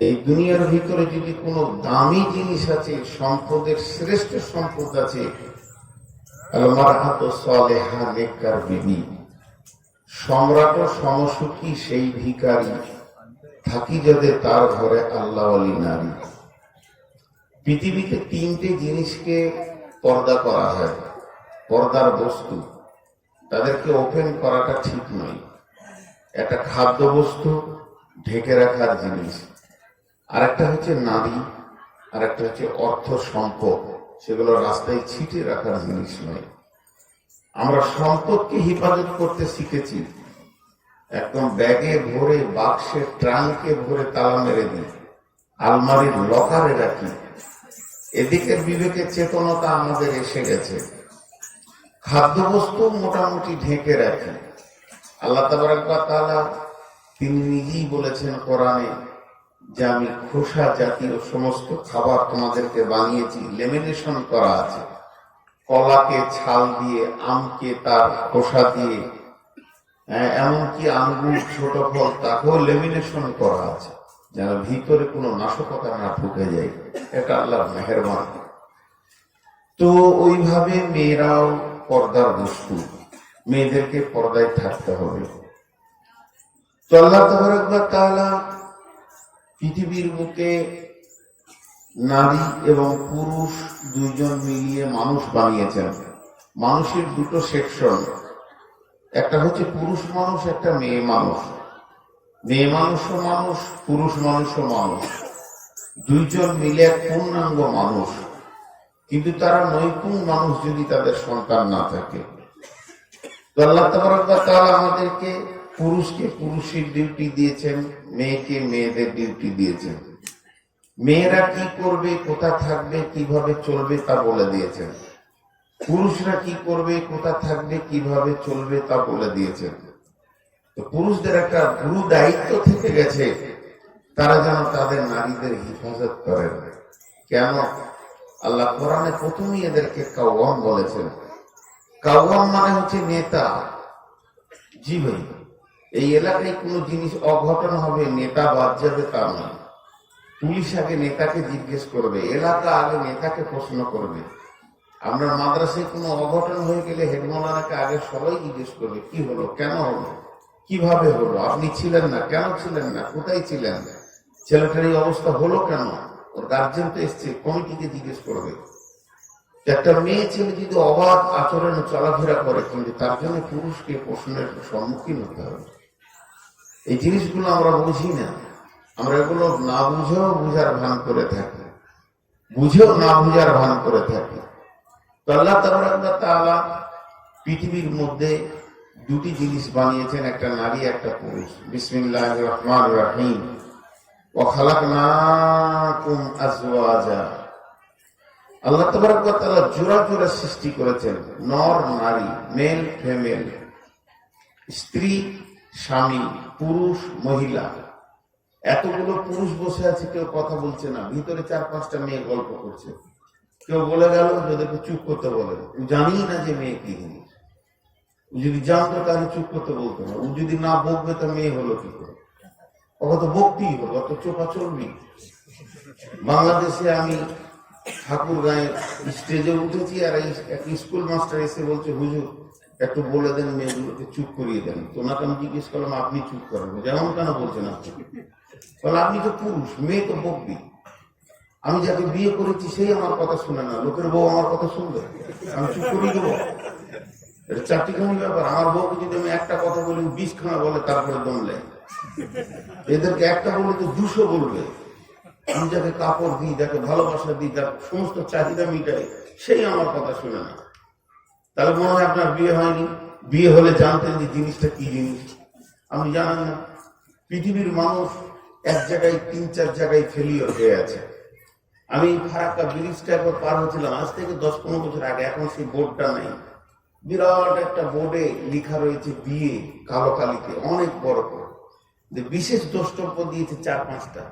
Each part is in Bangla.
এই দুনিয়ার ভিতরে যদি কোনো দামি জিনিস আছে, সম্পদের শ্রেষ্ঠ সম্পদ আছে, আল-মারআতু সালেহা, নেককার বিবি। সম্রাট সমসুখী সেই ভিখারি, থাকি যাদের তার ঘরে আল্লাহওয়ালি নারী। পৃথিবীতে তিনটে জিনিসকে পর্দা করা হয়, পর্দার বস্তু, তাদেরকে ওপেন করাটা ঠিক নয়। একটা খাদ্য বস্তু, ঢেকে রাখার জিনিস, আরেকটা হচ্ছে নারী, আরেকটা হচ্ছে অর্থ সম্পদ, সেগুলো রাস্তায় ছিটে রাখার জিনিস নয়। আমরা সম্পদকে হেফাজত করতে শিখেছি, একদম ব্যাগে ভরে, বাক্সে ট্রাঙ্কে ভরে তালা মেরে দিই, আলমারির লকারে রাখি। এদিকের বিবেকের চেতনতা আমাদের এসে গেছে। খাদ্যবস্তু মোটামুটি ঢেকে রাখি। আল্লাহ তাবারক ওয়া তাআলা তিনি নিজেই বলেছেন কোরআনে যে আমি খোসা জাতীয় সমস্ত খাবার তোমাদেরকে বানিয়েছি, লেমিনেশন করা আছে। কলাকে ছাল দিয়ে, আমকে তার খোসা দিয়ে, এমনকি আঙ্গুর, ছোট ফল, তাকেও লেমিনেশন করা আছে, যেন ভিতরে কোনো নাশকতা না ঢুকে যায়। এটা আল্লাহর মেহেরবান। তো ওইভাবে মেয়েরাও পর্দার বস্তু, মেয়েদেরকে পর্দায় থাকতে হবে। তো আল্লাহ তাবারক ওয়া তাআলা পৃথিবীর বুকে নারী এবং পুরুষ দুইজন মিলিয়ে মানুষ বানিয়েছেন। মানুষের দুটো সেকশন, একটা হচ্ছে পুরুষ মানুষ, একটা মেয়ে মানুষ। মেয়ে মানুষও মানুষ, পুরুষ মানুষও মানুষ, দুইজন মিলে এক পূর্ণাঙ্গ মানুষ। কিন্তু তারা নৈপুণ মানুষ যদি তাদের সন্তান না থাকে। তো আল্লাহ তাবারক ওয়া তাআলা আমাদেরকে পুরুষকে পুরুষের ডিউটি দিয়েছেন, মেয়েকে মেয়েদের ডিউটি দিয়েছেন। মেয়েরা কি করবে, কোথা থাকবে, কিভাবে চলবে তা বলে দিয়েছেন। পুরুষরা কি করবে, কোথা থাকবে, কিভাবে চলবে তা বলে দিয়েছেন। তো পুরুষদের একটা গুরু দায়িত্ব থেকে গেছে, তারা যেন তাদের নারীদের হেফাজত করেন। কেন? আল্লাহ কোরআনে প্রথমেই এদেরকে কাওয়াম বলেছেন। কাওয়াম মানে হচ্ছে নেতা। জি ভাই, এই এলাকায় কোনো জিনিস অঘটন হবে, নেতা বাদ যাবে তা নয়। পুলিশ আগে নেতাকে জিজ্ঞেস করবে, এলাকা আগে নেতাকে প্রশ্ন করবে। আমরা মাদ্রাসায় কোনো অঘটন হয়ে গেলে হেডমালানাকে আগে সবাই জিজ্ঞেস করবে, কি হলো, কেন হলো, কিভাবে হলো, আপনি ছিলেন না, কেন ছিলেন না, কোথায় ছিলেন, ছেলেটার এই অবস্থা হলো কেন, ওর গার্জেন তো এসছে, কমিটিকে জিজ্ঞেস করবে। একটা মেয়ে ছেলে যদি অবাধ আচরণে চলাফেরা করে, কিন্তু তার জন্য পুরুষকে প্রশ্নের সম্মুখীন হতে হবে। এই জিনিসগুলো আমরা বুঝি না, আমরা এগুলো না বুঝেও বুঝার ভান করে থাকি, বুঝেও না বুঝার ভান করে থাকি। তো আল্লাহ তাবারক ওয়া তাআলা পৃথিবীর মধ্যে দুটি জিনিস বানিয়েছেন, একটা নারী, একটা পুরুষ। বিসমিল্লাহির রহমানির রহিম। ওয়া খালাকনাকুম আজওয়াজা। আল্লাহ তাবারক ওয়া তাআলা জোড়া জোড়া সৃষ্টি করেছেন, নর নারী, মেল ফিমেল, স্ত্রী স্বামী, পুরুষ মহিলা। এতগুলো পুরুষ বসে আছে, কেউ কথা বলছে না, ভিতরে 4-5টা মেয়ে গল্প করছে। কেউ বলে গেল, ওদেরকে চুপ করতে বলে, ও জানি না যে মেয়ে কি জিনিস। ও যদি জানতো তাহলে চুপ করতে বলতো না। ও যদি না বকবে তো মেয়ে হলো কি করে? ওকে তো বকতেই হলো, অত চোখা চলবি। বাংলাদেশে আমি ঠাকুর গায়ে স্টেজে উঠেছি, আর এক স্কুল মাস্টার এসে বলছে, হুজুর একটু বলে দেন মেয়েগুলোকে চুপ করিয়ে দেন। তোমাকে আমি জিজ্ঞেস করলাম, আপনি চুপ করেন যেমন কেন বলছেন আপনি? বলে আপনি তো পুরুষ, মেয়ে তো বকবি। আমি যাকে বিয়ে করেছি সেই আমার কথা শুনে না, লোকের বউ আমার কথা শুনবে, আমি চুপ করিয়ে দেবো? এটা চারটিখানি ব্যাপার। আমার বউকে যদি আমি একটা কথা বলি, 20 খানা বলে, তারপরে দমলে। এদেরকে একটা বলে তো 200 বলবে। আমি যাকে কাপড় দিই, যাকে ভালোবাসা দিই, যার সমস্ত চাহিদা মিটাই, সেই আমার কথা শুনে না। তাহলে মনে হয় আপনার বিয়ে হয়নি। বিয়ে হলে জানতেন যে জিনিসটা কি জিনিস। আমি জানেন না, পৃথিবীর মানুষ এক জায়গায় 3-4 জায়গায় ফেলিওর হয়ে আছে। আমি ফারাক্কা ব্রিজটা একবার পার হচ্ছিলাম, আজ থেকে 10-15 বছর আগে। এখন সেই বোর্ডটা নাই। বিরাট একটা বোর্ডে লেখা রয়েছে বিয়ে, কালো কালিতে অনেক বড় করে। বিশেষ দ্রষ্টব্য দিয়েছে 4-5টা,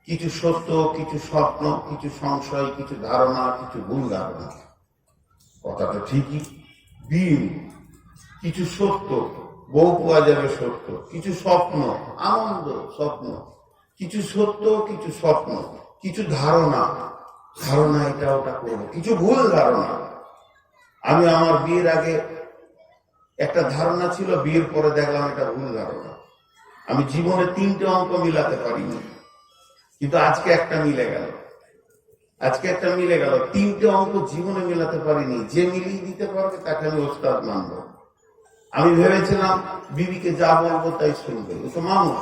কিছু সত্য, কিছু স্বপ্ন, কিছু সংশয়, কিছু ধারণা, কিছু ভুল ধারণা। কথাটা ঠিকই, বিয়ে কিছু সত্য, বউ পাওয়া যাবে সত্য, কিছু স্বপ্ন, আনন্দ স্বপ্ন, কিছু সত্য, কিছু স্বপ্ন, কিছু ধারণা, ধারণা এটা ওটা করবো, কিছু ভুল ধারণা। আমি আমার বিয়ের আগে একটা ধারণা ছিল, বিয়ের পরে দেখলাম এটা ভুল ধারণা। আমি জীবনে 3টে অঙ্ক মিলাতে পারিনি, কিন্তু আজকে একটা মিলে গেল। আজকে একটা মিলে গেল। 3টে অঙ্ক জীবনে মিলাতে পারিনি, যে মিলিয়ে দিতে পারবে তাকে আমি ওস্তাদ মানব। আমি ভেবেছিলাম বিবিকে যা বলবো তাই শুনবে, ও তো মানুষ,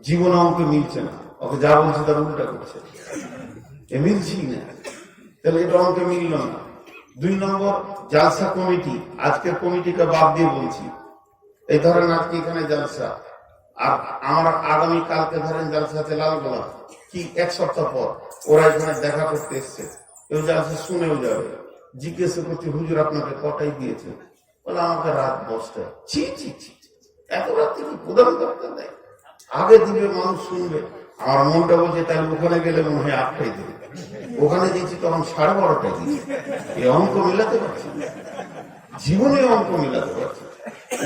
জীবনে অঙ্ক মিলছে না, ওকে যা বলছে তার উল্টা করছে, এ মিলছেই না, তাহলে এটা অঙ্কে মিলল না। 2 নম্বর, জালসা কমিটি, আজকের কমিটিকে বাদ দিয়ে বলছি, এই ধরেন আজকে এখানে জালসা, আর আমার আগামী কালকে ধরেন জালসা আছে লালগোলা, কি 1 সপ্তাহ পর ওরা এখানে দেখা করতে এসছে, কেউ জালসা শুনেও যাবে, জিজ্ঞেস করছি হুজুর আপনাকে কটাই দিয়েছে, বলে আমাকে রাত 10টায়। ছি ছি ছি, এত রাত্রে কি প্রদান করতে দেয়? আগে দিবে, মানুষ শুনবে। আমার মনটা বলছে তাহলে ওখানে গেলে মনে হয় 8টায় দেবে, ওখানে দিয়েছি তখন 12:30টায় দিয়েছি। এই অঙ্ক মিলাতে পারছি না, জীবনে অঙ্ক মিলাতে পারছি।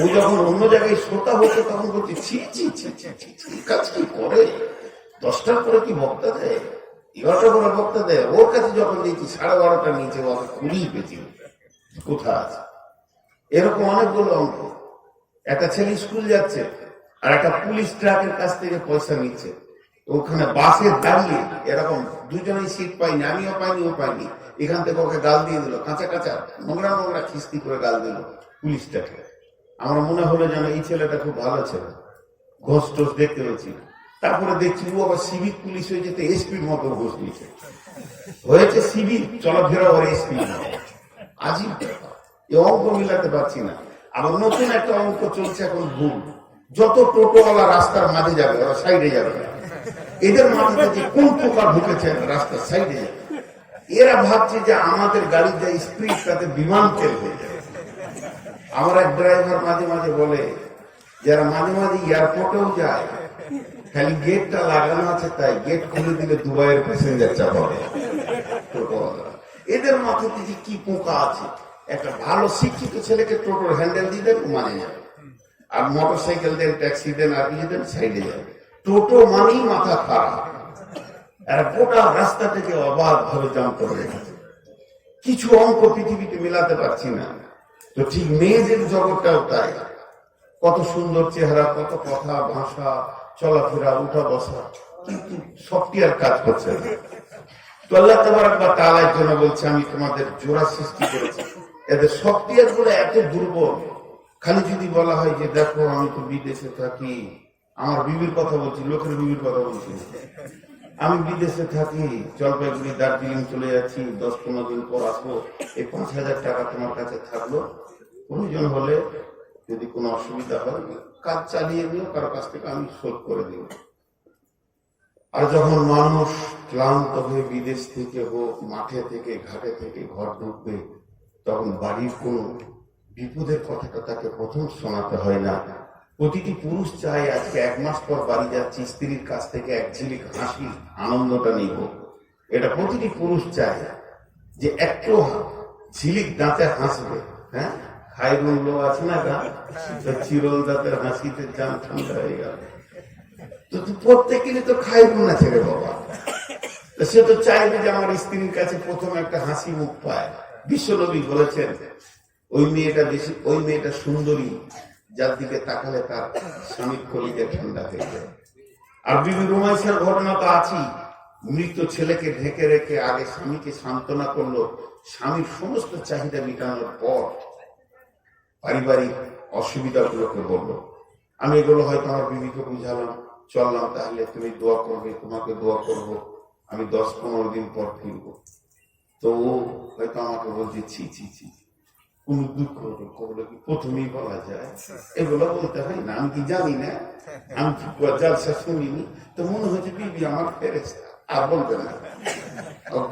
ও যখন অন্য জায়গায় শ্রোতা হতো তখন বলছি ছি ছি ছি ছি ছি, কাজ কি করে, 10টার পরে কি বক্তা দেয়, 11টা করে বক্তা দেয়। ওর কাছে যখন দিয়েছি 12:30টার নিচে, ওকে খুঁড়িয়ে পেয়েছি কোথা আছে। এরকম অনেকগুলো অঙ্ক। একটা ছেলে স্কুল যাচ্ছে আর একটা পুলিশ ট্রাকের কাছ থেকে পয়সা নিচ্ছে, ওখানে বাসে দাঁড়িয়ে এরকম দুজনেই সিট পাইনি, আমিও পাইনি ও পাইনি, এখান থেকে ওকে গাল দিয়ে দিল, কাঁচা কাঁচা নোংরা নোংরা খিস্তি করে গাল দিল পুলিশটাকে। আমার মনে হলো যেন এই ছেলেটা খুব ভালো ছেলে, ঘোষ টোষ দেখতে পেয়েছি। তারপরে দেখছি ও আবার সিভিক পুলিশ হয়ে যেতে এসপির মতো ঘোষ নিয়েছে, হয়েছে সিভিক, চলাফেরা ওর এসপি। আজিব ব্যাপার, এই অঙ্ক মিলাতে পারছি না। আবার নতুন একটা অঙ্ক চলছে এখন, ভুল। যত টোটোওয়ালা রাস্তার মাঝে যাবে ওরা সাইডে যাবে, এদের মাথাতে যে কোন পোকা ঢুকেছে রাস্তার সাইডে যাবে। এরা ভাবছে যে আমাদের গাড়ির যে স্পিড তাতে বিমান তেল হয়ে যাবে। আমার এক ড্রাইভার মাঝে মাঝে বলে, যারা মাঝে মাঝে এয়ারপোর্টেও যায়, খালি গেটটা লাগানো আছে তাই গেট খুলে দিলে দুবাইয়ের প্যাসেঞ্জার চাপাবে টোটোওয়ালা। এদের মাথাতে যে কি পোকা আছে। একটা ভালো শিক্ষিত ছেলেকে টোটোর হ্যান্ডেল দিয়ে দেন, মানে যাবে, আর মোটর সাইকেল দেন, ট্যাক্সি দেন, আর ইয়ে দেন, সাইডে যাবে। টোটো মানেই মাথা খারাপ, আর গোটা রাস্তা থেকে অবাধ ভাবে জাম করে রেখেছে। কিছু অঙ্ক পৃথিবীতে মেলাতে পারছি না। তো ঠিক মেয়েদের জগৎটাও তাই, কত সুন্দর চেহারা, কত কথা, ভাষা, চলাফেরা, উঠা বসা, কিন্তু সফটওয়্যার কাজ করছে না। তো আল্লাহ তাবারক ওয়া তাআলার জন্য বলছে, আমি তোমাদের জোড়া সৃষ্টি করেছি। এদের সফটওয়্যার গুলো এত দুর্বল, খালি যদি বলা হয় যে দেখো আমি তো বিদেশে থাকি, আমার বিবির কথা বলছি, লোকের বিবির কথা বলছি, আমি বিদেশে থাকি, জলপাইগুড়ি দার্জিলিং চলে যাচ্ছি, 10-15 দিন পর আসবো, এই 5,000 টাকা তোমার কাছে থাকলো, প্রয়োজন হলে যদি কোনো অসুবিধা হয় কাজ চালিয়ে নিও, কারো কাছ থেকে আমি শোধ করে দিব। আর যখন মানুষ ক্লান্ত হয়ে বিদেশ থেকে হোক, মাঠে থেকে, ঘাটে থেকে ঘর ঢুকবে, তখন বাড়ির কোনো বিপদের কথাটা তাকে প্রথম শোনাতে হয় না। প্রতিটি পুরুষ চায় আজকে 1 মাস পর বাড়ি যাচ্ছি, স্ত্রীর কাছ থেকে এক ঝিলিক হাসি, আনন্দটা নিব। এটা প্রতিটি পুরুষ চায় যে একটু ঝিলিক দাঁতে হাসবে। হ্যাঁ, খাইরুল লো আছে না গান, চিরল দাঁতের হাসিতে চান ঠান্ডা হয়ে গেল। তো প্রত্যেকেরই তো খাইরুল আছে রে বাবা, সে তো চাইবে যে আমার স্ত্রীর কাছে প্রথম একটা হাসি মুখ পায়। বিশ্বনবী বলেছেন, ওই মেয়েটা সুন্দরী যার দিকে তাকালে তার স্বামীর কলিজা ঠান্ডা হয়ে যায়। আর বিবি রুমাইসার ঘটনা তো আছেই, মৃত ছেলেকে ঢেকে রেখে আগে স্বামীকে সান্ত্বনা করলো, স্বামীর সমস্ত চাহিদা মেটানোর পর পারিবারিক অসুবিধাগুলোকে বললো, আমি এগুলো হয়তো আমার বিবিকে বুঝালাম, চললাম, তাহলে তুমি দোয়া করবে, তোমাকে দোয়া করবো, আমি 10-15 দিন পর ফিরবো। তো ও হয়তো আমাকে বলছে ছি ছি ছি, কোন দুঃখ করলে কি প্রথমেই বলা যায়? এগুলো বলতে হয় না, আমি কি জানি না, আমি জালসা শুনিনি, তো মনে হচ্ছে বিবি আমার ফেরেশতা, আর বলবে না।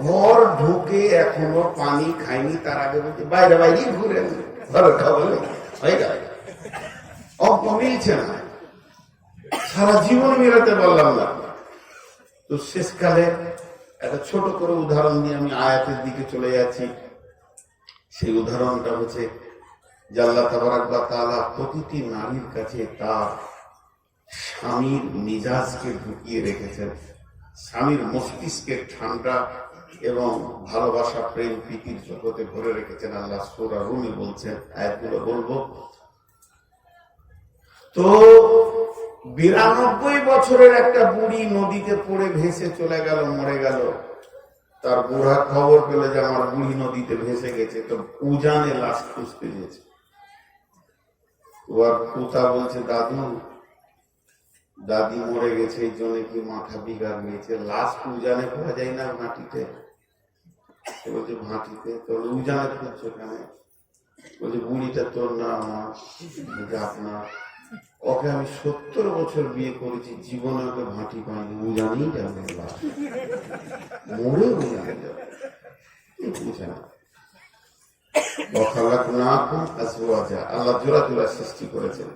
ঘর ঢুকে এখনো পানি খাইনি, তার আগে বলছে বাইরে বাইরে ঘুরে ঘরের খাবার হয়ে গেল। অঙ্ক মিলছে না, সারা জীবন মেলাতে পারলাম না। তো শেষকালে একটা ছোট করে উদাহরণ দিয়ে আমি আয়াতের দিকে চলে যাচ্ছি। সেই উদাহরণটা হচ্ছে যে আল্লাহ তাবারক ওয়া তাআলা প্রতিটি নারীর কাছে তার স্বামীর মিজাজকে ঢুকিয়ে রেখেছেন, স্বামীর মস্তিষ্কে ঠান্ডা এবং ভালোবাসা প্রেম প্রীতির জগতে ভরে রেখেছেন। আল্লাহ সূরা রুমে বলছেন, আয়াতগুলো বলবো তো। 92 বছরের একটা বুড়ি নদীতে পড়ে ভেসে চলে গেল, মরে গেল। তার বুড়া খবর পেলে যে আমার বুড়ি নদীতে ভেসে গেছে, তো উজানে লাশ খুঁজতে গেছে। ওর পুতা বলছে, দাদু দাদি মরে গেছে, এই জন্য কি মাথা বিগাড় গেছে, লাশ উজানে পাওয়া যায় না মাটিতে। বলছে ভাটিতে, তো উজানে খুঁজছো কেন? বলছে বুড়িটা তোর না আমার? আপনার। ওকে আমি 70 বছর বিয়ে করেছি, জীবনে ওকে ভাটি পাইনি, উজানেই যাবে লাশ, মরে উজানে যাবে। বুঝে না। আল্লাহ জোড়া জোড়া সৃষ্টি করেছেন।